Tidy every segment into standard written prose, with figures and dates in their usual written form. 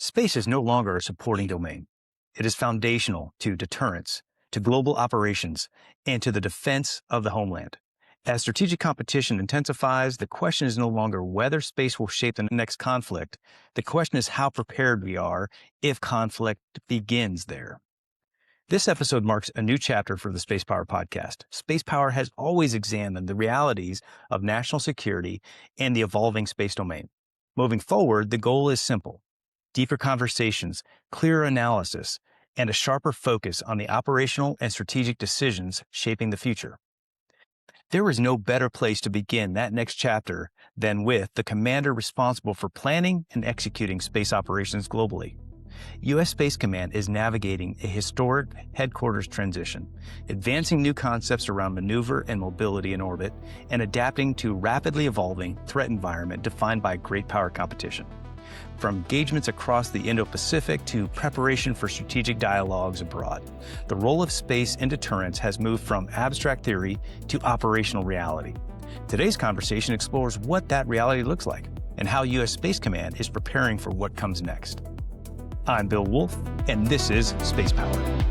Space is no longer a supporting domain. It is foundational to deterrence, to global operations, and to the defense of the homeland. As strategic competition intensifies, the question is no longer whether space will shape the next conflict. The question is how prepared we are if conflict begins there. This episode marks a new chapter for the Spacepower Podcast. Spacepower has always examined the realities of national security and the evolving space domain. Moving forward, the goal is simple: deeper conversations, clearer analysis, and a sharper focus on the operational and strategic decisions shaping the future. There is no better place to begin that next chapter than with the commander responsible for planning and executing space operations globally. U.S. Space Command is navigating a historic headquarters transition, advancing new concepts around maneuver and mobility in orbit, and adapting to a rapidly evolving threat environment defined by great power competition. From engagements across the Indo-Pacific to preparation for strategic dialogues abroad, the role of space in deterrence has moved from abstract theory to operational reality. Today's conversation explores what that reality looks like and how U.S. Space Command is preparing for what comes next. I'm Bill Woolf, and this is Spacepower.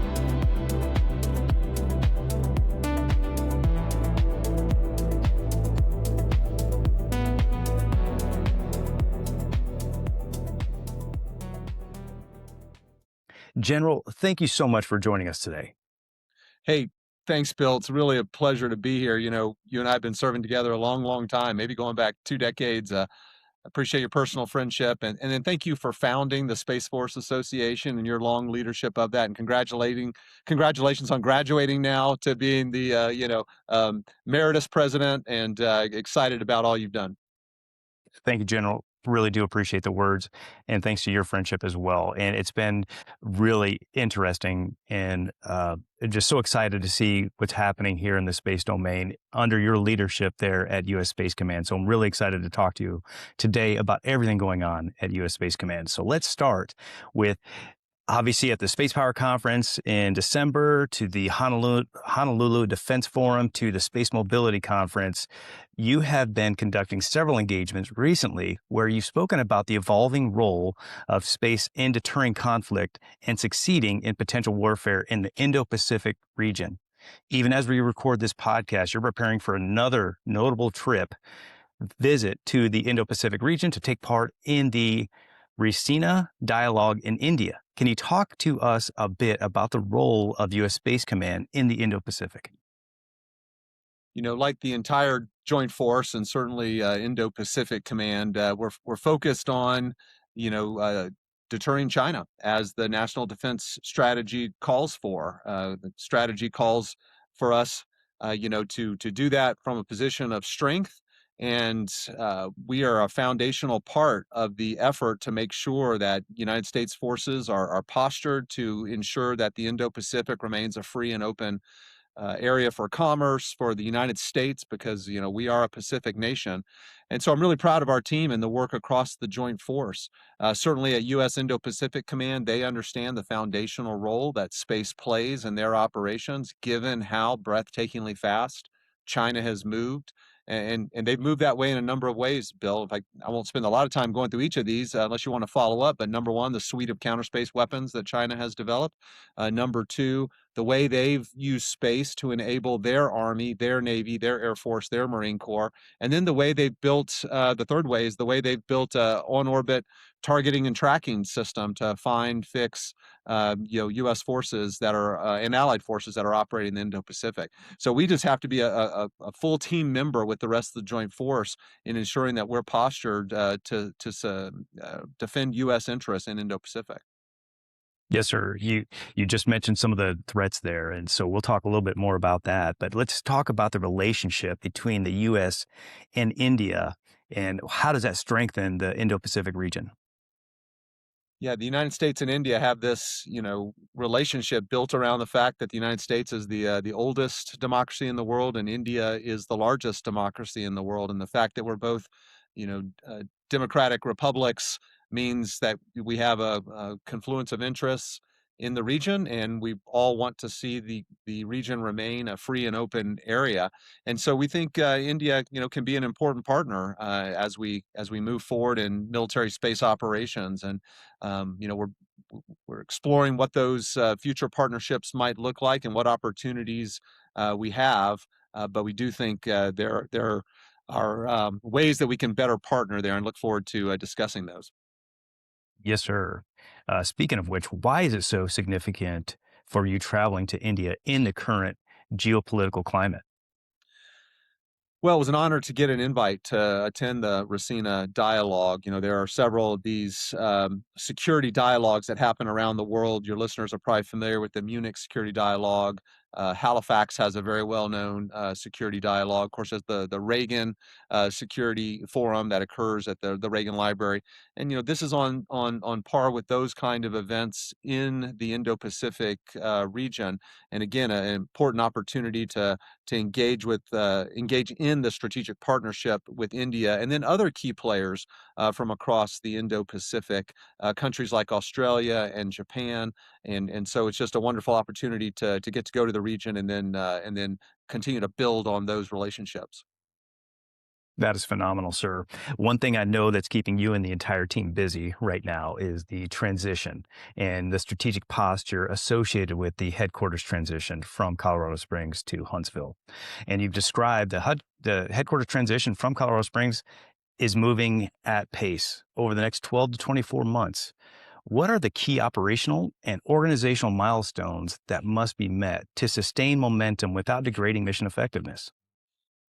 General, thank you so much for joining us today. Hey, thanks, Bill. It's really a pleasure to be here. You know, you and I have been serving together a long, long time, maybe going back 2 decades. Appreciate your personal friendship. And then thank you for founding the Space Force Association and your long leadership of that. And congratulations on graduating now to being the, emeritus president, and excited about all you've done. Thank you, General. Really do appreciate the words, and thanks to your friendship as well. And it's been really interesting, and just so excited to see what's happening here in the space domain under your leadership there at U.S. Space Command. So I'm really excited to talk to you today about everything going on at U.S. Space Command. So let's start with, obviously, at the Space Power Conference in December, to the Honolulu Defense Forum, to the Space Mobility Conference, you have been conducting several engagements recently where you've spoken about the evolving role of space in deterring conflict and succeeding in potential warfare in the Indo-Pacific region. Even as we record this podcast, you're preparing for another notable visit to the Indo-Pacific region to take part in the Raisina Dialogue in India. Can you talk to us a bit about the role of U.S. Space Command in the Indo-Pacific? You know, like the entire Joint Force and certainly Indo-Pacific Command, we're focused on, deterring China as the national defense strategy calls for. The strategy calls for us, to do that from a position of strength. And we are a foundational part of the effort to make sure that United States forces are postured to ensure that the Indo-Pacific remains a free and open area for commerce for the United States, because we are a Pacific nation. And so I'm really proud of our team and the work across the Joint Force. Certainly at U.S. Indo-Pacific Command, they understand the foundational role that space plays in their operations, given how breathtakingly fast China has moved. And they've moved that way in a number of ways, Bill. I won't spend a lot of time going through each of these unless you want to follow up. But number one, the suite of counterspace weapons that China has developed. Number two, the way they've used space to enable their Army, their Navy, their Air Force, their Marine Corps. And then the way they've built, the third way is the way they've built on-orbit targeting and tracking system to find, fix, U.S. forces that are and allied forces that are operating in the Indo-Pacific. So we just have to be a full team member with the rest of the Joint Force in ensuring that we're postured to defend U.S. interests in Indo-Pacific. Yes, sir. You just mentioned some of the threats there, and so we'll talk a little bit more about that. But let's talk about the relationship between the U.S. and India, and how does that strengthen the Indo-Pacific region? Yeah, the United States and India have this, relationship built around the fact that the United States is the oldest democracy in the world, and India is the largest democracy in the world. And the fact that we're both, democratic republics means that we have a confluence of interests in the region, and we all want to see the region remain a free and open area. And so we think India, can be an important partner as we move forward in military space operations. And we're exploring what those future partnerships might look like and what opportunities we have. But we do think there are ways that we can better partner there, and look forward to discussing those. Yes, sir. Speaking of which, why is it so significant for you traveling to India in the current geopolitical climate? Well, it was an honor to get an invite to attend the Racina Dialogue. There are several of these security dialogues that happen around the world. Your listeners are probably familiar with the Munich Security Dialogue. Halifax has a very well-known security dialogue. Of course, there's the Reagan Security Forum that occurs at the Reagan Library, and this is on par with those kind of events in the Indo-Pacific region. And again, an important opportunity to engage in the strategic partnership with India and then other key players from across the Indo-Pacific, countries like Australia and Japan. And so it's just a wonderful opportunity to get to go to the region and then continue to build on those relationships. That is phenomenal, sir. One thing I know that's keeping you and the entire team busy right now is the transition and the strategic posture associated with the headquarters transition from Colorado Springs to Huntsville. And you've described the headquarters transition from Colorado Springs is moving at pace over the next 12 to 24 months. What are the key operational and organizational milestones that must be met to sustain momentum without degrading mission effectiveness?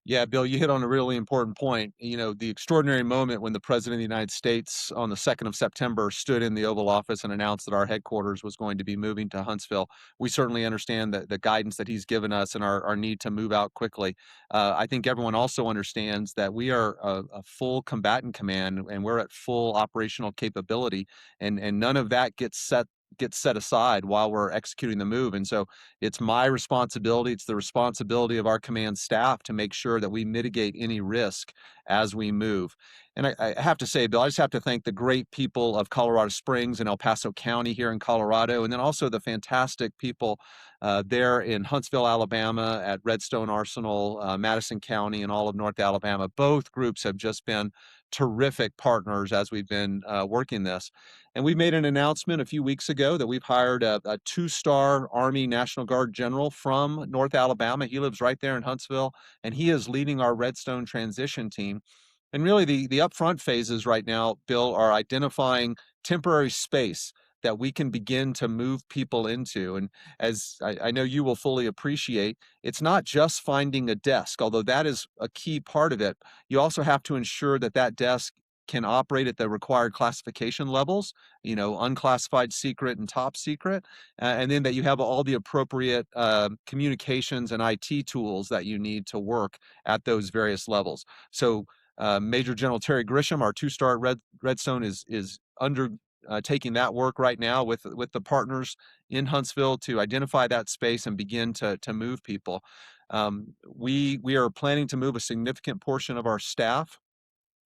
Yeah, Bill, you hit on a really important point. The extraordinary moment when the President of the United States on the 2nd of September stood in the Oval Office and announced that our headquarters was going to be moving to Huntsville. We certainly understand the guidance that he's given us and our need to move out quickly. I think everyone also understands that we are a full combatant command and we're at full operational capability, and none of that gets set aside while we're executing the move. And so it's my responsibility, it's the responsibility of our command staff to make sure that we mitigate any risk as we move. And I have to say, Bill, I just have to thank the great people of Colorado Springs and El Paso County here in Colorado, and then also the fantastic people there in Huntsville, Alabama, at Redstone Arsenal, Madison County, and all of North Alabama. Both groups have just been terrific partners as we've been working this. And we made an announcement a few weeks ago that we've hired a two-star Army National Guard general from North Alabama. He lives right there in Huntsville, and he is leading our Redstone transition team. And really, the upfront phases right now, Bill, are identifying temporary space that we can begin to move people into. And as I know you will fully appreciate, it's not just finding a desk, although that is a key part of it. You also have to ensure that that desk can operate at the required classification levels, unclassified, secret, and top secret, and then that you have all the appropriate communications and IT tools that you need to work at those various levels. So Major General Terry Grisham, our two-star Redstone, is taking that work right now with the partners in Huntsville to identify that space and begin to move people. We are planning to move a significant portion of our staff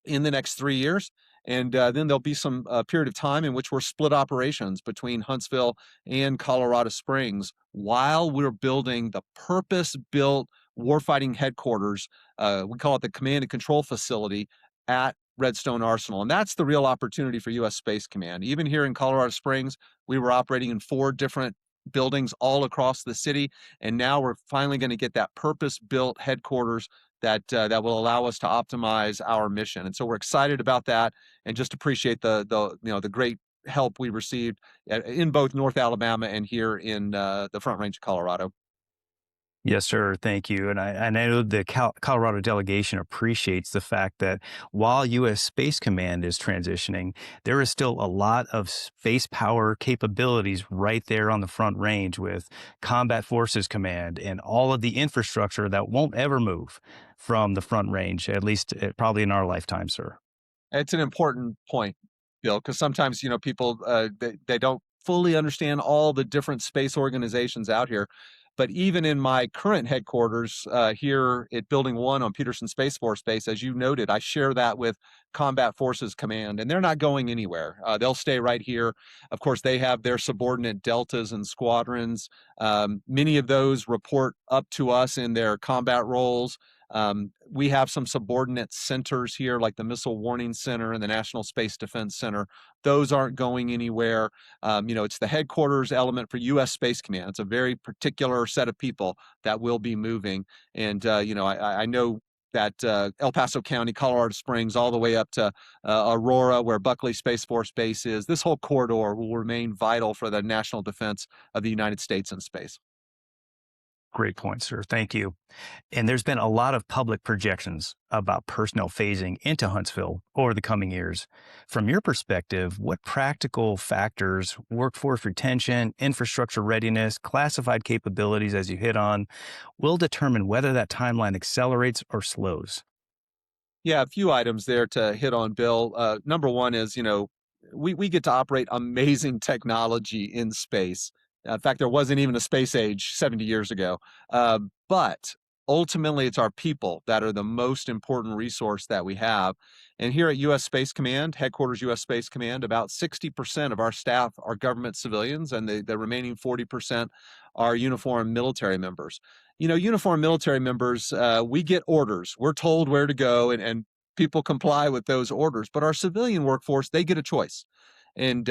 in the next 3 years. And then there'll be some period of time in which we're split operations between Huntsville and Colorado Springs while we're building the purpose-built warfighting headquarters. We call it the Command and Control Facility at Redstone Arsenal. And that's the real opportunity for U.S. Space Command. Even here in Colorado Springs, we were operating in 4 different buildings all across the city. And now we're finally going to get that purpose-built headquarters that will allow us to optimize our mission. And so we're excited about that, and just appreciate the great help we received in both North Alabama and here in the Front Range of Colorado. Yes, sir. Thank you. And I know the Colorado delegation appreciates the fact that while U.S. Space Command is transitioning, there is still a lot of space power capabilities right there on the Front Range with Combat Forces Command and all of the infrastructure that won't ever move from the Front Range, at least probably in our lifetime, sir. It's an important point, Bill, because sometimes people they don't fully understand all the different space organizations out here. But even in my current headquarters here at Building 1 on Peterson Space Force Base, as you noted, I share that with Combat Forces Command, and they're not going anywhere. They'll stay right here. Of course, they have their subordinate deltas and squadrons. Many of those report up to us in their combat roles. We have some subordinate centers here, like the Missile Warning Center and the National Space Defense Center. Those aren't going anywhere. It's the headquarters element for U.S. Space Command. It's a very particular set of people that will be moving. And, I know that El Paso County, Colorado Springs, all the way up to Aurora, where Buckley Space Force Base is, this whole corridor will remain vital for the national defense of the United States in space. Great point, sir. Thank you. And there's been a lot of public projections about personnel phasing into Huntsville over the coming years. From your perspective, what practical factors, workforce retention, infrastructure readiness, classified capabilities, as you hit on, will determine whether that timeline accelerates or slows? Yeah, a few items there to hit on, Bill. Number one is, we get to operate amazing technology in space. In fact, there wasn't even a space age 70 years ago. But ultimately, it's our people that are the most important resource that we have. And here at U.S. Space Command, headquarters U.S. Space Command, about 60% of our staff are government civilians, and the remaining 40% are uniformed military members. Uniformed military members, we get orders. We're told where to go, and people comply with those orders. But our civilian workforce, they get a choice. And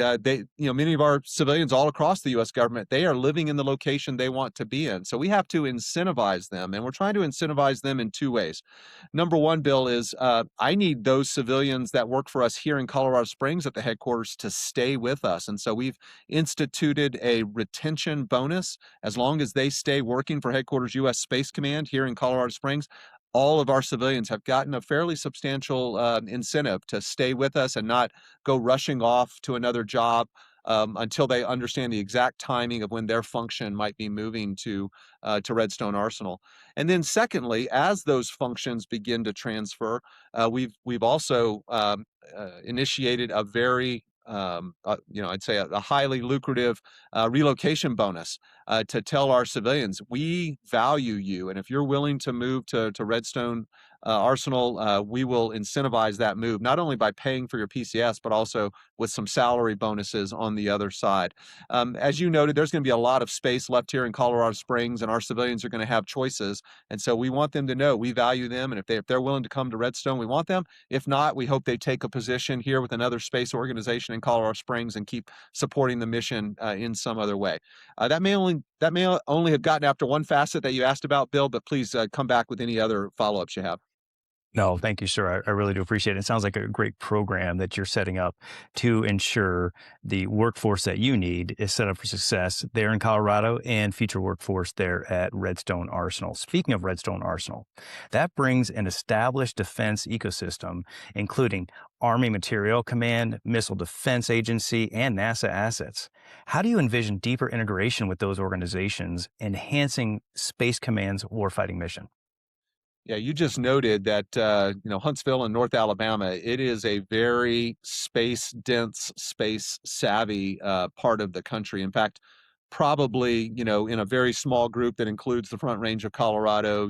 many of our civilians all across the U.S. government, they are living in the location they want to be in. So we have to incentivize them, and we're trying to incentivize them in two ways. Number one, Bill, is I need those civilians that work for us here in Colorado Springs at the headquarters to stay with us. And so we've instituted a retention bonus. As long as they stay working for headquarters U.S. Space Command here in Colorado Springs, all of our civilians have gotten a fairly substantial incentive to stay with us and not go rushing off to another job until they understand the exact timing of when their function might be moving to Redstone Arsenal. And then, secondly, as those functions begin to transfer, we've also initiated a very I'd say a highly lucrative relocation bonus to tell our civilians, we value you. And if you're willing to move to Redstone Arsenal, we will incentivize that move, not only by paying for your PCS, but also with some salary bonuses on the other side. As you noted, there's going to be a lot of space left here in Colorado Springs, and our civilians are going to have choices. And so we want them to know we value them. And if they're willing to come to Redstone, we want them. If not, we hope they take a position here with another space organization in Colorado Springs and keep supporting the mission in some other way. That may only have gotten after one facet that you asked about, Bill, but please come back with any other follow-ups you have. No, thank you, sir. I really do appreciate it. It sounds like a great program that you're setting up to ensure the workforce that you need is set up for success there in Colorado and future workforce there at Redstone Arsenal. Speaking of Redstone Arsenal, that brings an established defense ecosystem, including Army Materiel Command, Missile Defense Agency, and NASA assets. How do you envision deeper integration with those organizations, enhancing Space Command's warfighting mission? Yeah, you just noted that Huntsville and North Alabama, it is a very space dense, space savvy part of the country. In fact, probably in a very small group that includes the Front Range of Colorado,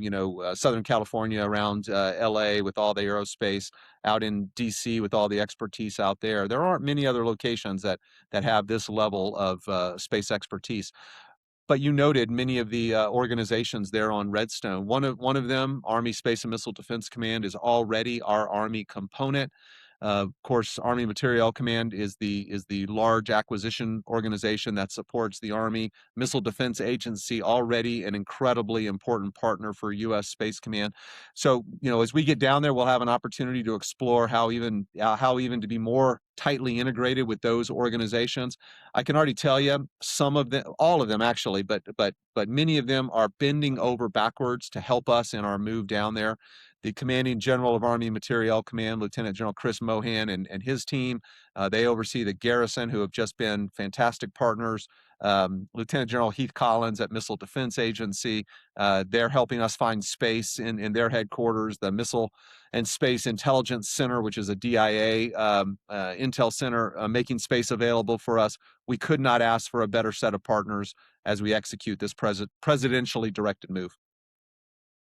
Southern California around LA with all the aerospace, out in DC with all the expertise out there. There aren't many other locations that have this level of space expertise. But you noted many of the organizations there on Redstone. One of them, Army Space and Missile Defense Command, is already our Army component. Of course, Army Materiel Command is the large acquisition organization that supports the Army. Missile Defense Agency, already an incredibly important partner for U.S. Space Command. So, as we get down there, we'll have an opportunity to explore how even to be more tightly integrated with those organizations. I can already tell you some of them, all of them actually, but many of them are bending over backwards to help us in our move down there. The Commanding General of Army Materiel Command, Lieutenant General Chris Mohan, and his team, they oversee the garrison, who have just been fantastic partners. Lieutenant General Heath Collins at Missile Defense Agency, they're helping us find space in their headquarters. The Missile and Space Intelligence Center, which is a DIA intel center, making space available for us. We could not ask for a better set of partners as we execute this presidentially directed move.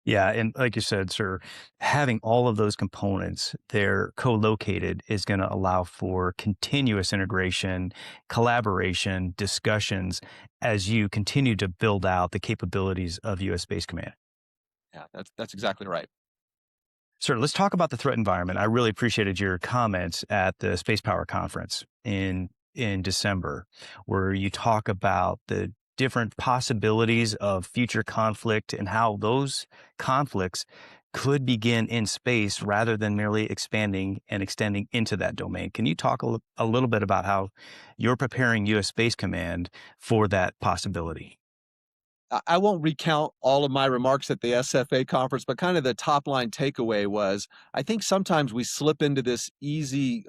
Yeah, and like you said, sir, having all of those components, they're co-located is going to allow for continuous integration, collaboration, discussions as you continue to build out the capabilities of U.S. Space Command. Yeah, that's exactly right. Sir, let's talk about the threat environment. I really appreciated your comments at the Spacepower conference in December, where you talk about the different possibilities of future conflict and how those conflicts could begin in space rather than merely expanding and extending into that domain. Can you talk a little bit about how you're preparing U.S. Space Command for that possibility? I won't recount all of my remarks at the SFA conference, but kind of the top line takeaway was I think sometimes we slip into this easy,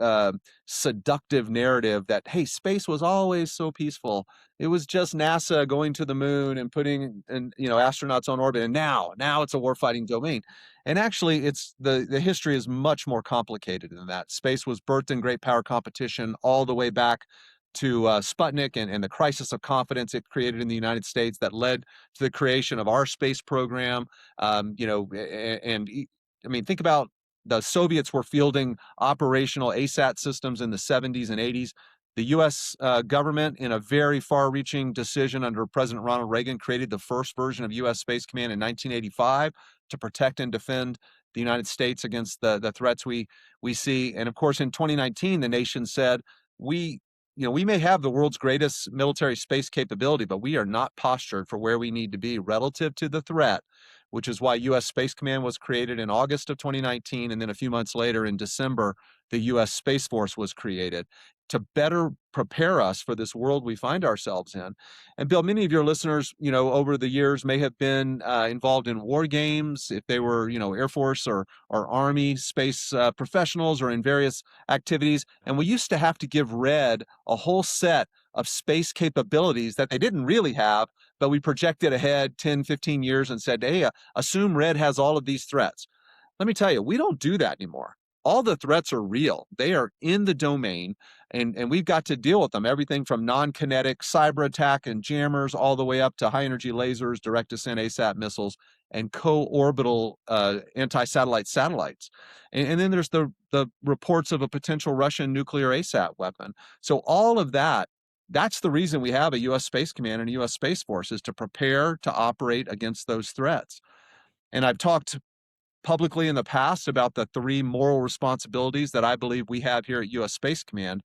seductive narrative that, hey, space was always so peaceful. It was just NASA going to the moon and putting astronauts on orbit, and now it's a warfighting domain. And actually, it's the history is much more complicated than that. Space was birthed in great power competition all the way back to Sputnik and the crisis of confidence it created in the United States that led to the creation of our space program. I mean, think about the Soviets were fielding operational ASAT systems in the 70s and 80s. The U.S. Government, in a very far-reaching decision under President Ronald Reagan, created the first version of U.S. Space Command in 1985 to protect and defend the United States against the threats we see. And of course, in 2019, the nation said, we we may have the world's greatest military space capability, but we are not postured for where we need to be relative to the threat, which is why U.S. Space Command was created in August of 2019. And then a few months later, in December, the U.S. Space Force was created to better prepare us for this world we find ourselves in. And Bill, many of your listeners, over the years may have been involved in war games, if they were, Air Force or Army space professionals or in various activities. And we used to have to give Red a whole set of space capabilities that they didn't really have, but we projected ahead 10, 15 years and said, hey, assume Red has all of these threats. Let me tell you, we don't do that anymore. All the threats are real. They are in the domain, and we've got to deal with them. Everything from non-kinetic cyber attack and jammers all the way up to high-energy lasers, direct-to-send ASAT missiles, and co-orbital anti-satellite satellites. And then there's the reports of a potential Russian nuclear ASAT weapon. So all of that's the reason we have a U.S. Space Command and a U.S. Space Force, is to prepare to operate against those threats. And I've talked publicly in the past about the 3 moral responsibilities that I believe we have here at U.S. Space Command.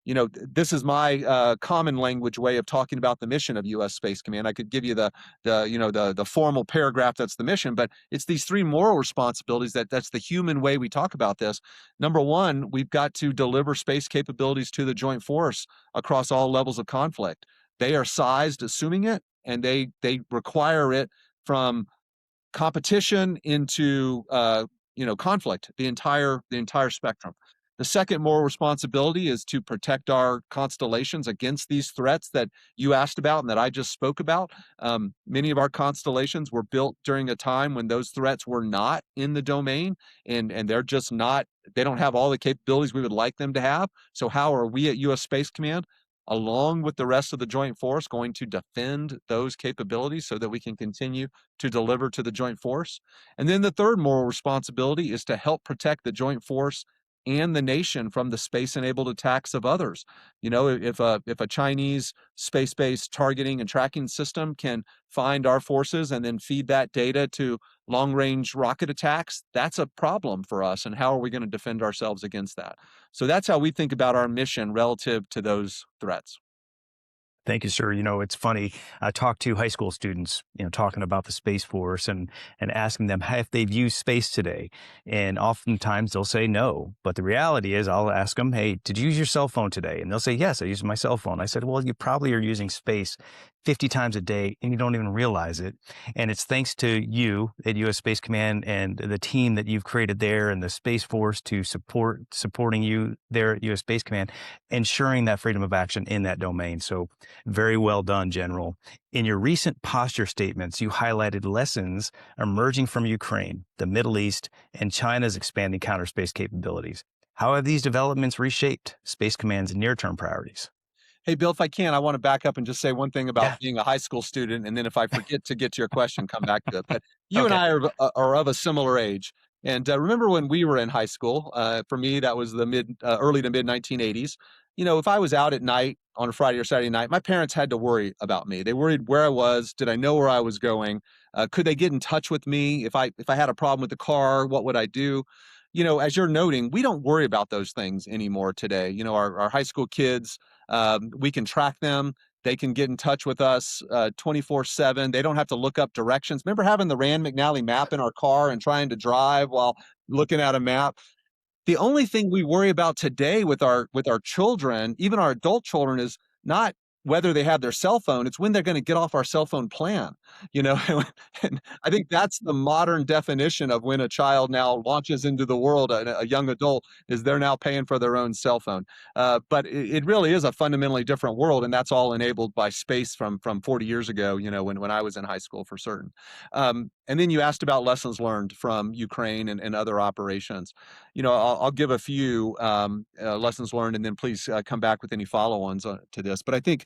This is my common language way of talking about the mission of U.S. Space Command. I could give you the formal paragraph that's the mission, but it's these 3 moral responsibilities that's the human way we talk about this. Number 1, we've got to deliver space capabilities to the joint force across all levels of conflict. They are sized assuming it, and they require it from competition into conflict, the entire spectrum. The second moral responsibility is to protect our constellations against these threats that you asked about and that I just spoke about. Many of our constellations were built during a time when those threats were not in the domain, and they're just not, they don't have all the capabilities we would like them to have. So how are we at U.S. Space Command, along with the rest of the joint force, going to defend those capabilities so that we can continue to deliver to the joint force? And then the third moral responsibility is to help protect the joint force and the nation from the space-enabled attacks of others. If a Chinese space-based targeting and tracking system can find our forces and then feed that data to long-range rocket attacks, that's a problem for us. And how are we going to defend ourselves against that? So that's how we think about our mission relative to those threats. Thank you, sir. It's funny. I talk to high school students, talking about the Space Force and asking them if they've used space today. And oftentimes they'll say no. But the reality is I'll ask them, hey, did you use your cell phone today? And they'll say, yes, I used my cell phone. I said, well, you probably are using space 50 times a day and you don't even realize it. And it's thanks to you at U.S. Space Command and the team that you've created there and the Space Force to supporting you there at U.S. Space Command, ensuring that freedom of action in that domain. So very well done, General. In your recent posture statements, you highlighted lessons emerging from Ukraine, the Middle East, and China's expanding counterspace capabilities. How have these developments reshaped Space Command's near-term priorities? Hey, Bill, if I can, I want to back up and just say one thing about Yeah. being a high school student, and then if I forget to get to your question, come back to it. But you and Okay. I are of a similar age, and remember when we were in high school? For me, that was the early to mid 1980s. If I was out at night on a Friday or Saturday night, my parents had to worry about me. They worried where I was. Did I know where I was going? Could they get in touch with me if I had a problem with the car? What would I do? As you're noting, we don't worry about those things anymore today. Our high school kids, we can track them. They can get in touch with us 24/7. They don't have to look up directions. Remember having the Rand McNally map in our car and trying to drive while looking at a map? The only thing we worry about today with our children, even our adult children, is not whether they have their cell phone, it's when they're gonna get off our cell phone plan, you know? And I think that's the modern definition of when a child now launches into the world, a young adult, is they're now paying for their own cell phone. But it really is a fundamentally different world, and that's all enabled by space from 40 years ago, when I was in high school for certain. And then you asked about lessons learned from Ukraine and other operations. I'll give a few lessons learned, and then please come back with any follow-ons to this. But I think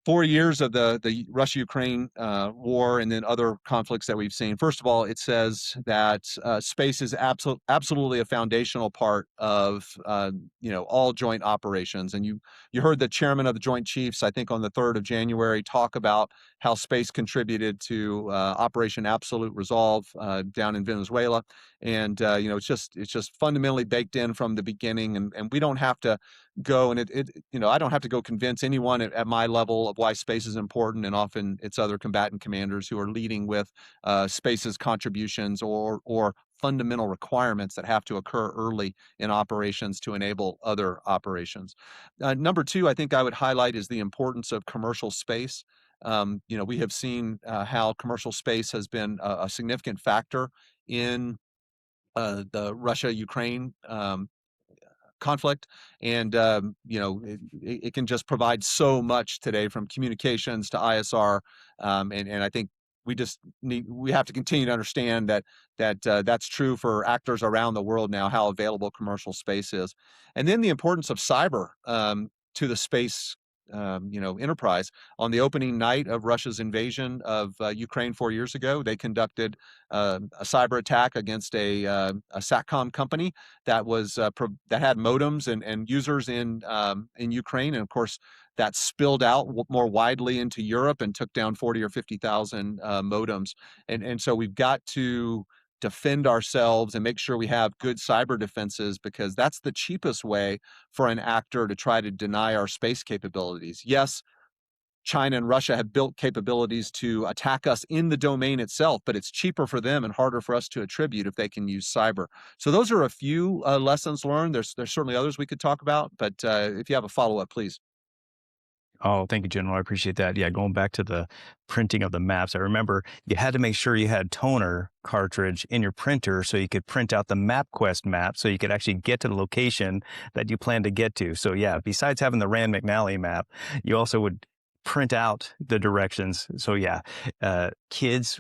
4 years of the Russia-Ukraine war and then other conflicts that we've seen. First of all, it says that space is absolutely a foundational part of all joint operations. And you heard the chairman of the Joint Chiefs, I think on the 3rd of January, talk about how space contributed to Operation Absolute Resolve down in Venezuela. And it's just fundamentally baked in from the beginning, and we don't have to go and I don't have to go convince anyone at my level of why space is important, and often it's other combatant commanders who are leading with space's contributions or fundamental requirements that have to occur early in operations to enable other operations. Number two, I think I would highlight is the importance of commercial space. We have seen how commercial space has been a significant factor in the Russia-Ukraine conflict. And it can just provide so much today, from communications to ISR. And I think we have to continue to understand that's true for actors around the world now, how available commercial space is. And then the importance of cyber to the space enterprise. On the opening night of Russia's invasion of Ukraine 4 years ago, they conducted a cyber attack against a SATCOM company that that had modems and users in Ukraine, and of course that spilled out more widely into Europe and took down 40 or 50,000 modems. And so we've got to defend ourselves and make sure we have good cyber defenses, because that's the cheapest way for an actor to try to deny our space capabilities. Yes, China and Russia have built capabilities to attack us in the domain itself, but it's cheaper for them and harder for us to attribute if they can use cyber. So those are a few lessons learned. There's certainly others we could talk about, but if you have a follow-up, please. Oh, thank you, General. I appreciate that. Yeah, going back to the printing of the maps, I remember you had to make sure you had toner cartridge in your printer so you could print out the MapQuest map so you could actually get to the location that you plan to get to. So yeah, besides having the Rand McNally map, you also would print out the directions. So yeah, kids,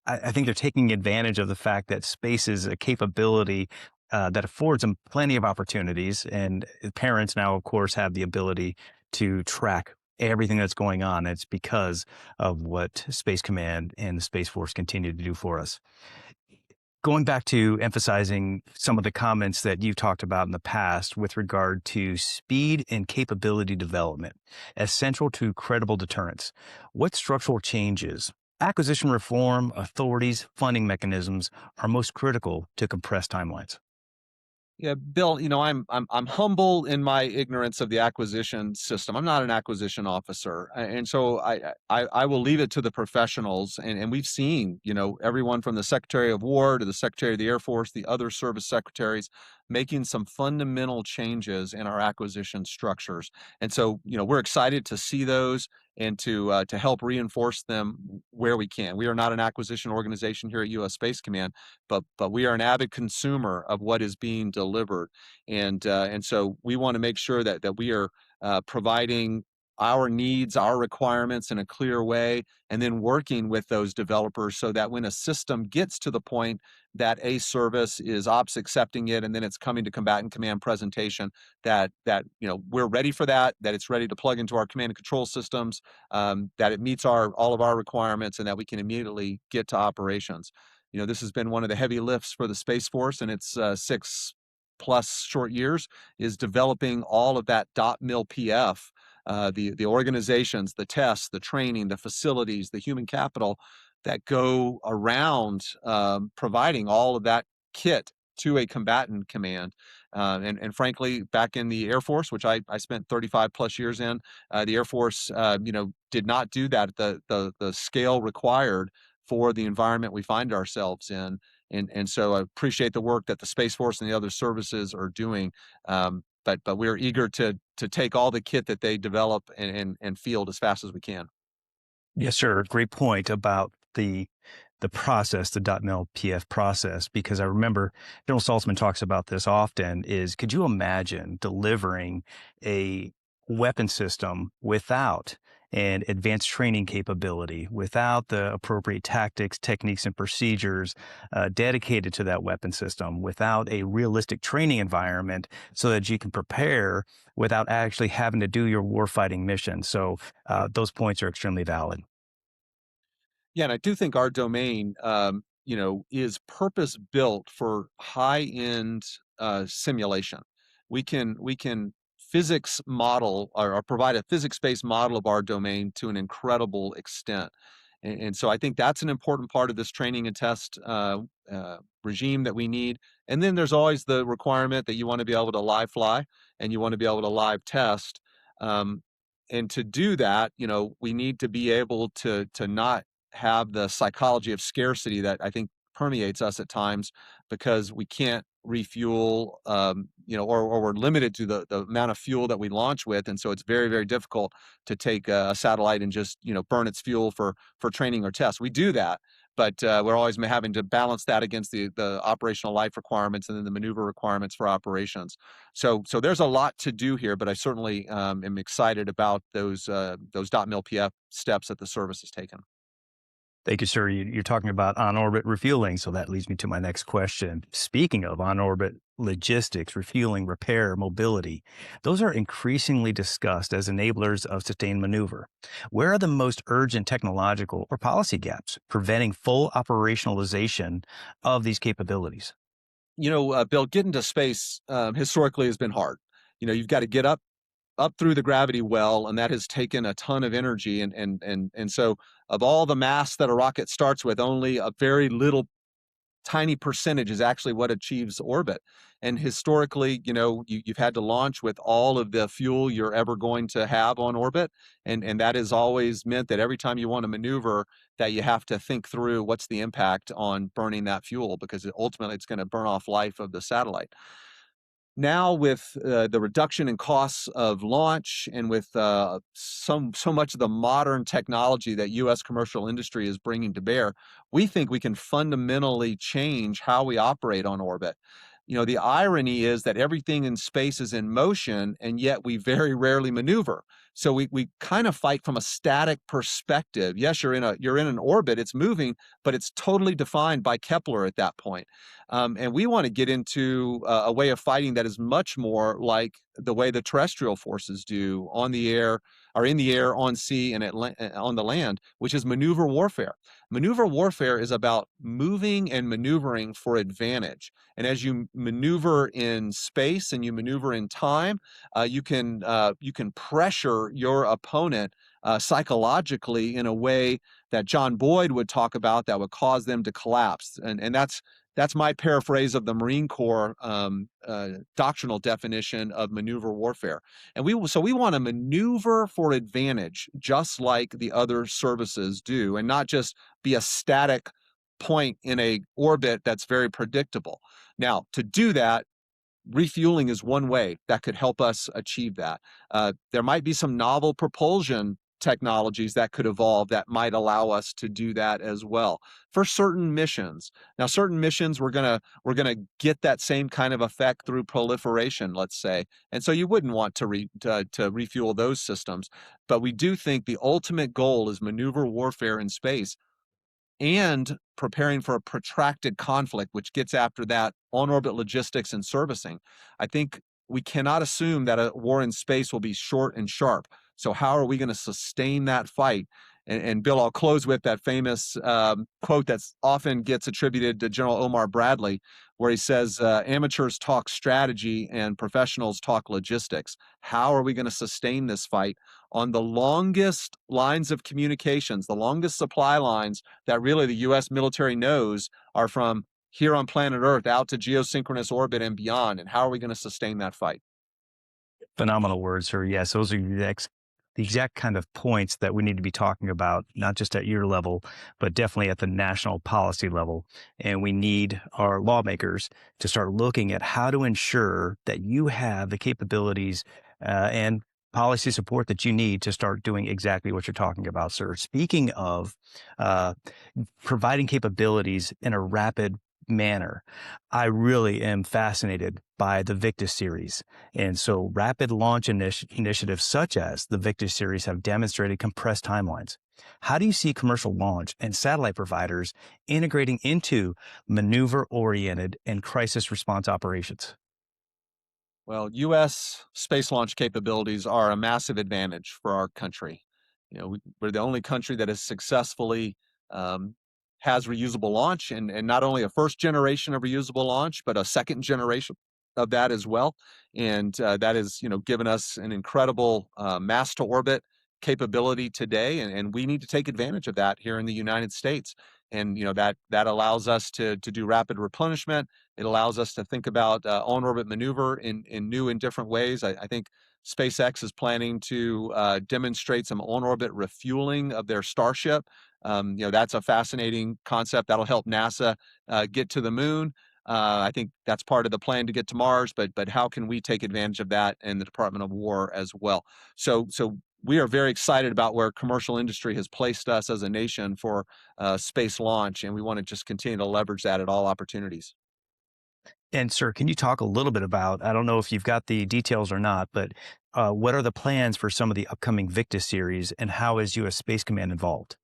I think they're taking advantage of the fact that space is a capability that affords them plenty of opportunities. And parents now, of course, have the ability to track everything that's going on. It's because of what Space Command and the Space Force continue to do for us. Going back to emphasizing some of the comments that you've talked about in the past with regard to speed and capability development as central to credible deterrence, what structural changes, acquisition reform, authorities, funding mechanisms are most critical to compress timelines? Yeah, Bill, I'm humble in my ignorance of the acquisition system. I'm not an acquisition officer, and so I will leave it to the professionals. And we've seen, everyone from the Secretary of War to the Secretary of the Air Force, the other service secretaries, making some fundamental changes in our acquisition structures. And so, we're excited to see those and to help reinforce them where we can. We are not an acquisition organization here at U.S. Space Command, but we are an avid consumer of what is being delivered, and so we want to make sure that we are providing our needs, our requirements in a clear way, and then working with those developers so that when a system gets to the point that a service is ops accepting it and then it's coming to combatant command presentation, that we're ready for that, that it's ready to plug into our command and control systems, that it meets all of our requirements, and that we can immediately get to operations. This has been one of the heavy lifts for the Space Force in its 6+ short years, is developing all of that .mil PF, the organizations, the tests, the training, the facilities, the human capital that go around providing all of that kit to a combatant command. And frankly, back in the Air Force, which I spent 35+ years in, the Air Force, did not do that at the scale required for the environment we find ourselves in. And so I appreciate the work that the Space Force and the other services are doing. But we're eager to take all the kit that they develop and field as fast as we can. Yes, sir. Great point about the process, the .mil PF process, because I remember General Saltzman talks about this often. Is could you imagine delivering a weapon system without an advanced training capability, without the appropriate tactics, techniques, and procedures dedicated to that weapon system, without a realistic training environment so that you can prepare without actually having to do your warfighting mission? So those points are extremely valid. Yeah, and I do think our domain, is purpose built for high-end simulation. We can physics model or provide a physics-based model of our domain to an incredible extent. And so I think that's an important part of this training and test regime that we need. And then there's always the requirement that you want to be able to live fly and you want to be able to live test. Um, and to do that, we need to be able to not have the psychology of scarcity that I think permeates us at times, because we can't refuel, or we're limited to the amount of fuel that we launch with. And so it's very, very difficult to take a satellite and just, burn its fuel for training or tests. We do that, but we're always having to balance that against the operational life requirements and then the maneuver requirements for operations. So there's a lot to do here, but I certainly am excited about those .mil PF steps that the service has taken. Thank you, sir. You're talking about on-orbit refueling, so that leads me to my next question. Speaking of on-orbit logistics, refueling, repair, mobility, those are increasingly discussed as enablers of sustained maneuver. Where are the most urgent technological or policy gaps preventing full operationalization of these capabilities? Bill, getting to space historically has been hard. You've got to get up through the gravity well, and that has taken a ton of energy. And so of all the mass that a rocket starts with, only a very little tiny percentage is actually what achieves orbit. And historically, you've had to launch with all of the fuel you're ever going to have on orbit. And that has always meant that every time you want to maneuver, that you have to think through what's the impact on burning that fuel, because ultimately it's going to burn off life of the satellite. Now, with the reduction in costs of launch, and with so much of the modern technology that U.S. commercial industry is bringing to bear, we think we can fundamentally change how we operate on orbit. The irony is that everything in space is in motion, and yet we very rarely maneuver. So we kind of fight from a static perspective. Yes, you're in an orbit, it's moving, but it's totally defined by Kepler at that point. And we want to get into a way of fighting that is much more like the way the terrestrial forces do on the air, or in the air, on sea, and on the land, which is maneuver warfare. Maneuver warfare is about moving and maneuvering for advantage. And as you maneuver in space and you maneuver in time, you can pressure your opponent psychologically in a way that John Boyd would talk about, that would cause them to collapse. And that's my paraphrase of the Marine Corps doctrinal definition of maneuver warfare. And we want to maneuver for advantage, just like the other services do, and not just be a static point in a orbit that's very predictable. Now, to do that, refueling is one way that could help us achieve that. There might be some novel propulsion technologies that could evolve that might allow us to do that as well for certain missions. Now, certain missions we're gonna get that same kind of effect through proliferation, let's say, and so you wouldn't want to refuel those systems. But we do think the ultimate goal is maneuver warfare in space and preparing for a protracted conflict, which gets after that on-orbit logistics and servicing. I think we cannot assume that a war in space will be short and sharp. So how are we going to sustain that fight? And Bill, I'll close with that famous quote that's often gets attributed to General Omar Bradley, where he says, "Amateurs talk strategy and professionals talk logistics." How are we going to sustain this fight on the longest lines of communications, the longest supply lines that really the U.S. military knows are from here on planet Earth out to geosynchronous orbit and beyond? And how are we going to sustain that fight? Phenomenal words, sir. Yes, those are the exact kind of points that we need to be talking about, not just at your level, but definitely at the national policy level. And we need our lawmakers to start looking at how to ensure that you have the capabilities and policy support that you need to start doing exactly what you're talking about, sir. Speaking of uh, providing capabilities in a rapid manner, I really am fascinated by the Victus series. And so rapid launch initiatives such as the Victus series have demonstrated compressed timelines. How do you see commercial launch and satellite providers integrating into maneuver-oriented and crisis response operations? Well, U.S. space launch capabilities are a massive advantage for our country. We're the only country that has successfully um, has reusable launch, and not only a first generation of reusable launch, but a second generation of that as well. And that has, given us an incredible mass to orbit capability today, and we need to take advantage of that here in the United States. And that allows us to do rapid replenishment. It allows us to think about on-orbit maneuver in new and different ways. I think SpaceX is planning to demonstrate some on-orbit refueling of their Starship. That's a fascinating concept that'll help NASA get to the moon. I think that's part of the plan to get to Mars, but how can we take advantage of that in the Department of War as well? So we are very excited about where commercial industry has placed us as a nation for space launch, and we want to just continue to leverage that at all opportunities. And sir, can you talk a little bit about, I don't know if you've got the details or not, but what are the plans for some of the upcoming Victus series and how is U.S. Space Command involved?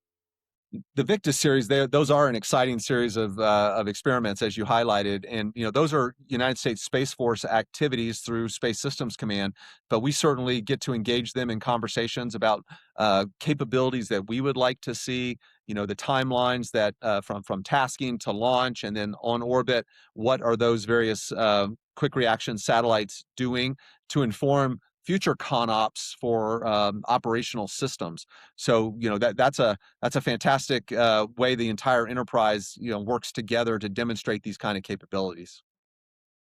The Victus series, those are an exciting series of experiments, as you highlighted, and those are United States Space Force activities through Space Systems Command. But we certainly get to engage them in conversations about capabilities that we would like to see. The timelines that from tasking to launch and then on orbit. What are those various quick reaction satellites doing to inform future ConOps for operational systems? So that's a fantastic way the entire enterprise works together to demonstrate these kind of capabilities.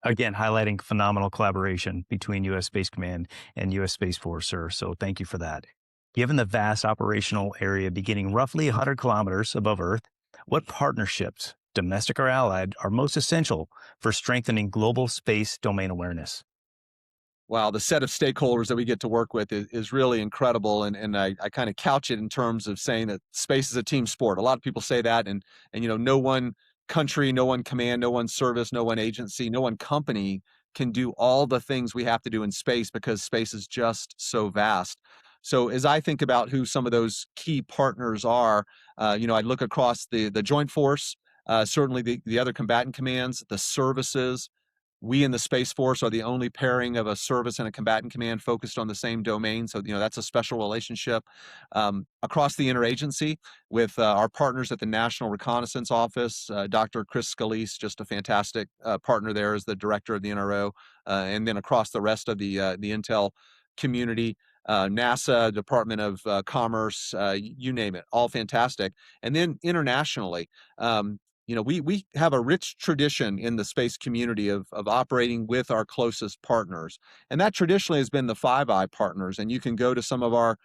Again, highlighting phenomenal collaboration between U.S. Space Command and U.S. Space Force, sir. So thank you for that. Given the vast operational area beginning roughly 100 kilometers above Earth, what partnerships, domestic or allied, are most essential for strengthening global space domain awareness? Wow, the set of stakeholders that we get to work with is really incredible. And I kind of couch it in terms of saying that space is a team sport. A lot of people say that, and no one country, no one command, no one service, no one agency, no one company can do all the things we have to do in space because space is just so vast. So as I think about who some of those key partners are, I look across the Joint Force, certainly the other combatant commands, the services. We in the Space Force are the only pairing of a service and a combatant command focused on the same domain. So, that's a special relationship. Across the interagency with our partners at the National Reconnaissance Office, Dr. Chris Scalise, just a fantastic partner there as the director of the NRO, and then across the rest of the intel community, NASA, Department of Commerce, you name it, all fantastic. And then internationally, we have a rich tradition in the space community of operating with our closest partners. And that traditionally has been the Five Eye partners. And you can go to some of our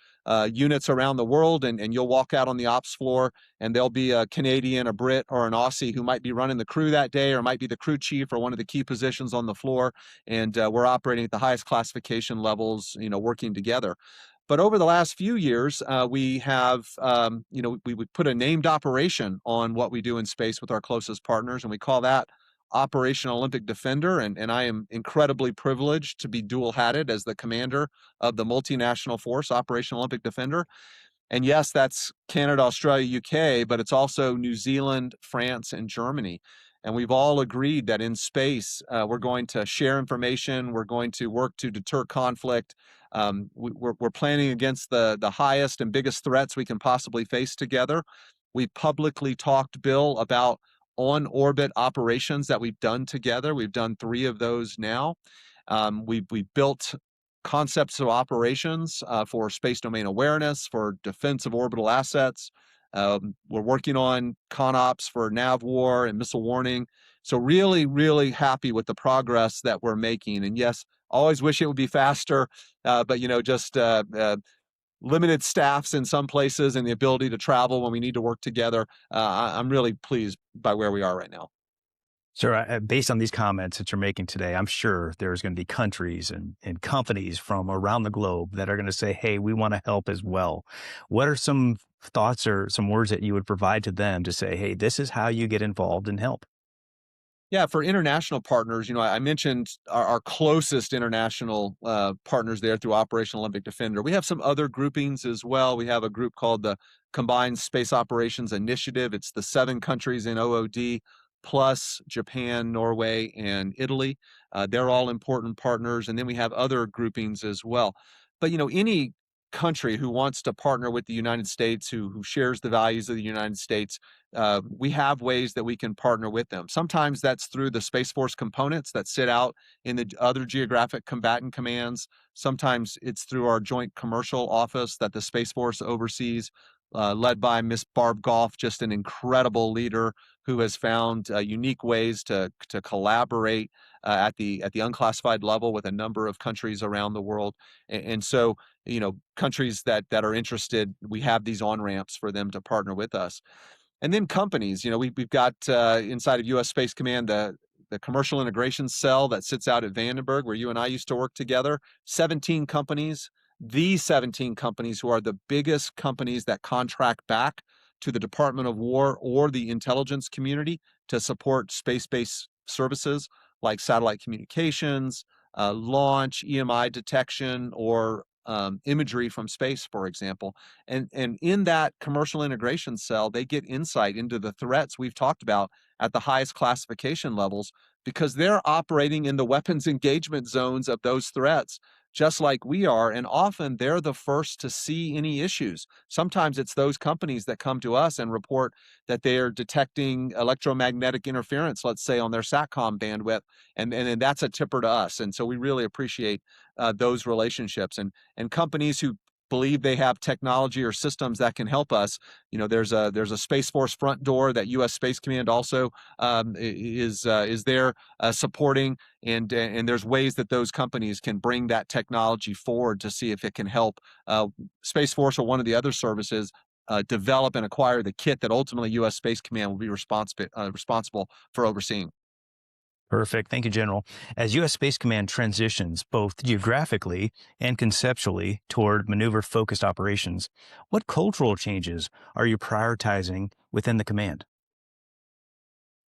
units around the world and you'll walk out on the ops floor and there'll be a Canadian, a Brit, or an Aussie who might be running the crew that day or might be the crew chief or one of the key positions on the floor. And we're operating at the highest classification levels, working together. But over the last few years, we have, we would put a named operation on what we do in space with our closest partners, and we call that Operation Olympic Defender. And I am incredibly privileged to be dual-hatted as the commander of the multinational force, Operation Olympic Defender. And yes, that's Canada, Australia, UK, but it's also New Zealand, France, and Germany. And we've all agreed that in space, we're going to share information. We're going to work to deter conflict. We're planning against the highest and biggest threats we can possibly face together. We publicly talked, Bill, about on-orbit operations that we've done together. We've done 3 of those now. We've built concepts of operations for space domain awareness, for defense of orbital assets. We're working on ConOps for nav war and missile warning. So really, really happy with the progress that we're making. And yes, always wish it would be faster, but just limited staffs in some places and the ability to travel when we need to work together. I'm really pleased by where we are right now. Sir, based on these comments that you're making today, I'm sure there's going to be countries and companies from around the globe that are going to say, hey, we want to help as well. What are some thoughts or some words that you would provide to them to say, hey, this is how you get involved and help? Yeah, for international partners, I mentioned our closest international partners there through Operation Olympic Defender. We have some other groupings as well. We have a group called the Combined Space Operations Initiative. It's the 7 countries in OOD, plus Japan, Norway, and Italy. They're all important partners. And then we have other groupings as well. But, any country who wants to partner with the United States, who shares the values of the United States, we have ways that we can partner with them. Sometimes that's through the Space Force components that sit out in the other geographic combatant commands. Sometimes it's through our joint commercial office that the Space Force oversees, led by Miss Barb Goff, just an incredible leader who has found unique ways to collaborate at the unclassified level with a number of countries around the world. And so, countries that are interested, we have these on-ramps for them to partner with us. And then companies, we've got inside of U.S. Space Command the commercial integration cell that sits out at Vandenberg, where you and I used to work together. 17 companies, these 17 companies who are the biggest companies that contract back to the Department of War or the intelligence community to support space-based services like satellite communications, launch, EMI detection, or imagery from space, for example. And in that commercial integration cell, they get insight into the threats we've talked about at the highest classification levels, because they're operating in the weapons engagement zones of those threats, just like we are. And often they're the first to see any issues. Sometimes it's those companies that come to us and report that they are detecting electromagnetic interference, let's say on their SATCOM bandwidth, and then that's a tipper to us. And so we really appreciate those relationships, and companies who believe they have technology or systems that can help us. There's a Space Force front door that U.S. Space Command also is there supporting, and there's ways that those companies can bring that technology forward to see if it can help Space Force or one of the other services develop and acquire the kit that ultimately U.S. Space Command will be responsible for overseeing. Perfect. Thank you, General. As U.S. Space Command transitions both geographically and conceptually toward maneuver-focused operations, what cultural changes are you prioritizing within the command?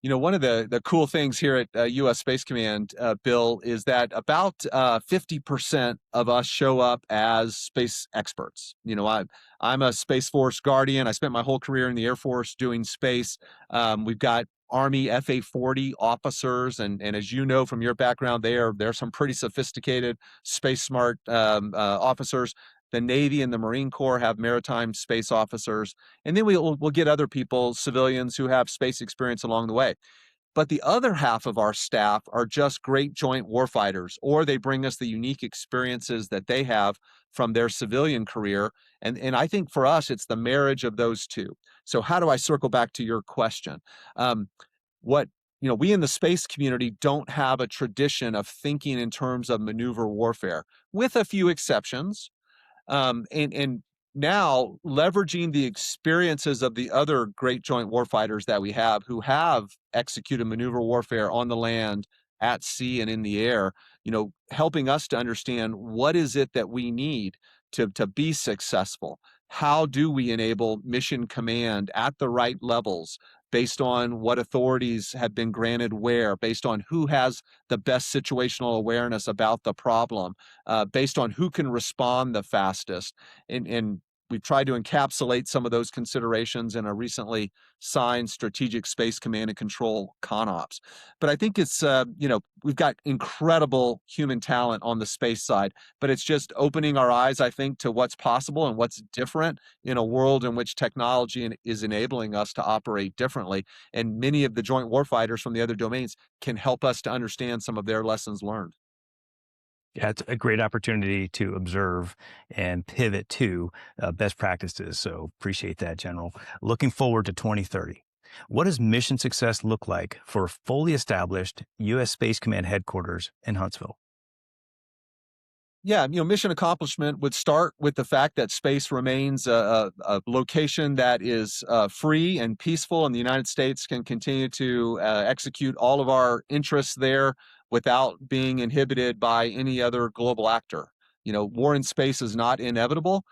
One of the cool things here at U.S. Space Command, Bill, is that about 50% of us show up as space experts. I'm a Space Force guardian. I spent my whole career in the Air Force doing space. We've got Army FA-40 officers, and as you know from your background, they're some pretty sophisticated, space smart officers. The Navy and the Marine Corps have maritime space officers, and then we'll get other people, civilians who have space experience along the way. But the other half of our staff are just great joint warfighters, or they bring us the unique experiences that they have from their civilian career. And I think for us, it's the marriage of those two. So how do I circle back to your question? We in the space community don't have a tradition of thinking in terms of maneuver warfare, with a few exceptions. And now leveraging the experiences of the other great joint warfighters that we have who have executed maneuver warfare on the land, at sea, and in the air, helping us to understand what is it that we need to be successful? How do we enable mission command at the right levels based on what authorities have been granted where, based on who has the best situational awareness about the problem, based on who can respond the fastest? And we've tried to encapsulate some of those considerations in a recently signed Strategic Space Command and Control ConOps. But I think it's, we've got incredible human talent on the space side, but it's just opening our eyes, I think, to what's possible and what's different in a world in which technology is enabling us to operate differently. And many of the joint warfighters from the other domains can help us to understand some of their lessons learned. Yeah, it's a great opportunity to observe and pivot to best practices. So appreciate that, General. Looking forward to 2030. What does mission success look like for a fully established U.S. Space Command headquarters in Huntsville? Yeah, mission accomplishment would start with the fact that space remains a location that is free and peaceful, and the United States can continue to execute all of our interests there without being inhibited by any other global actor. War in space is not inevitable.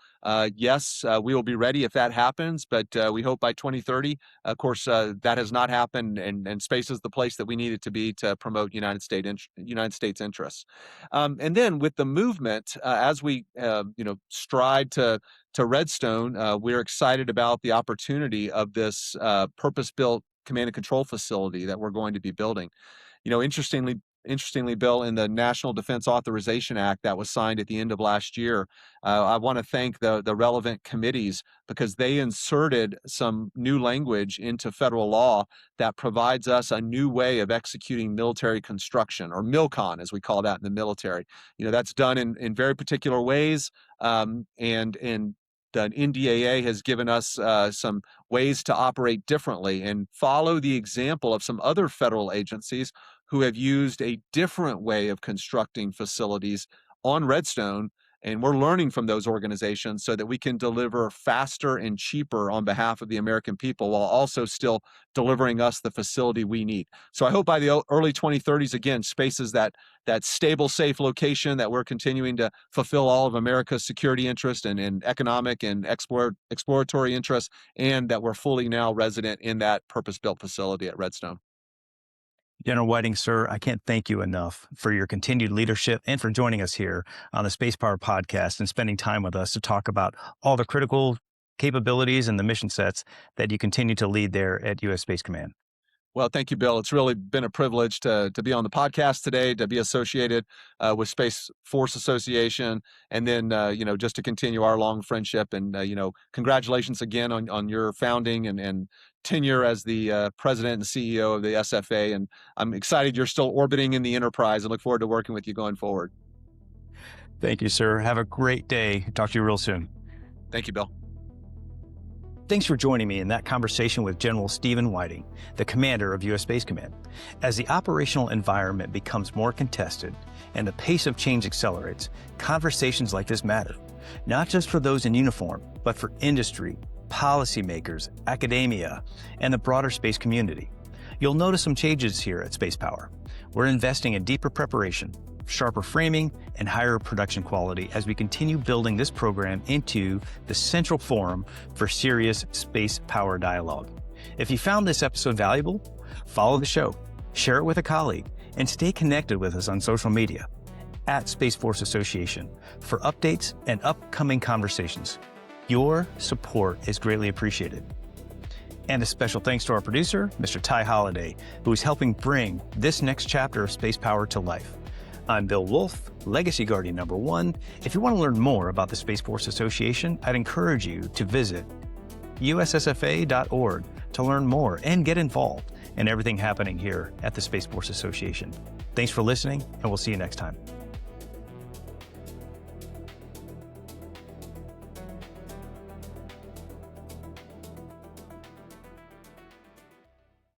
Yes, we will be ready if that happens, but we hope by 2030, of course, that has not happened, and space is the place that we need it to be to promote United States interests. And then with the movement, as we stride to Redstone, we're excited about the opportunity of this purpose-built command and control facility that we're going to be building. Interestingly, Bill, in the National Defense Authorization Act that was signed at the end of last year, I want to thank the relevant committees because they inserted some new language into federal law that provides us a new way of executing military construction, or MILCON, as we call that in the military. That's done in very particular ways, and the NDAA has given us some ways to operate differently and follow the example of some other federal agencies who have used a different way of constructing facilities on Redstone. And we're learning from those organizations so that we can deliver faster and cheaper on behalf of the American people while also still delivering us the facility we need. So I hope by the early 2030s, again, space is that stable, safe location that we're continuing to fulfill all of America's security interest and economic and exploratory interests, and that we're fully now resident in that purpose-built facility at Redstone. General Whiting, sir, I can't thank you enough for your continued leadership and for joining us here on the Spacepower Podcast and spending time with us to talk about all the critical capabilities and the mission sets that you continue to lead there at U.S. Space Command. Well, thank you, Bill. It's really been a privilege to be on the podcast today, to be associated with Space Force Association, and then, just to continue our long friendship. And, congratulations again on your founding and tenure as the president and CEO of the SFA. And I'm excited you're still orbiting in the enterprise and look forward to working with you going forward. Thank you, sir. Have a great day. Talk to you real soon. Thank you, Bill. Thanks for joining me in that conversation with General Stephen Whiting, the commander of U.S. Space Command. As the operational environment becomes more contested and the pace of change accelerates, conversations like this matter, not just for those in uniform, but for industry, policymakers, academia, and the broader space community. You'll notice some changes here at Spacepower. We're investing in deeper preparation, sharper framing, and higher production quality as we continue building this program into the central forum for serious space power dialogue. If you found this episode valuable, follow the show, share it with a colleague, and stay connected with us on social media at Space Force Association for updates and upcoming conversations. Your support is greatly appreciated. And a special thanks to our producer, Mr. Ty Holliday, who is helping bring this next chapter of Space Power to life. I'm Bill Woolf, Legacy Guardian #1. If you want to learn more about the Space Force Association, I'd encourage you to visit ussfa.org to learn more and get involved in everything happening here at the Space Force Association. Thanks for listening, and we'll see you next time.